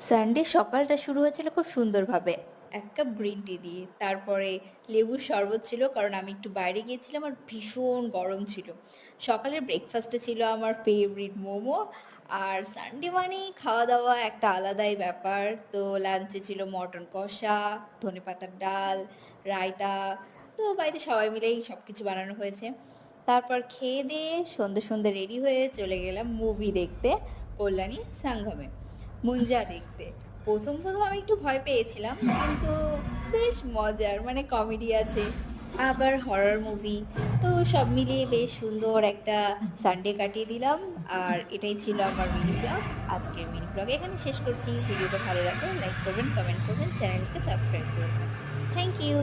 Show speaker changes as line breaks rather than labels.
Sunday সকালটা শুরু হয়েছিল খুব সুন্দরভাবে। ১ কাপ গ্রিন টি দিয়ে। তারপরে লেবুর শরবত ছিল কারণ আমি একটু বাইরে গিয়েছিলাম আর ভীষণ গরম ছিল। সকালের ব্রেকফাস্টে ছিল আমার ফেভারিট মোমো। আর সানডে মানেই খাওয়া-দাওয়া একটা আলাদাই ব্যাপার। তো লাঞ্চে ছিল মটন কষা, ধনেপাতার ডাল, রায়তা। তো বাড়িতে সবাই মিলেই সবকিছু বানানো হয়েছে। তারপর খেয়ে-দেয়ে সন্ধ্যে রেডি হয়ে চলে গেলাম মুভি দেখতে কল্যাণী সাঙ্গমে। 'মুঞ্জা' দেখতে। ১ম আমি একটু ভয় পেয়েছিলাম। কিন্তু বেশ মজার মানে কমেডি আছে, আবার হরর মুভি। তো সব মিলিয়ে বেশ সুন্দর একটা সানডে কাটিয়ে দিলাম। আর এটাই ছিল আমার মিনি ব্লগ। আজকের মিনি ব্লগ এখানে শেষ করছি। ভিডিওটা ভালো লাগলে লাইক করবেন, কমেন্ট করবেন, চ্যানেলকে সাবস্ক্রাইব করবেন। Thank you.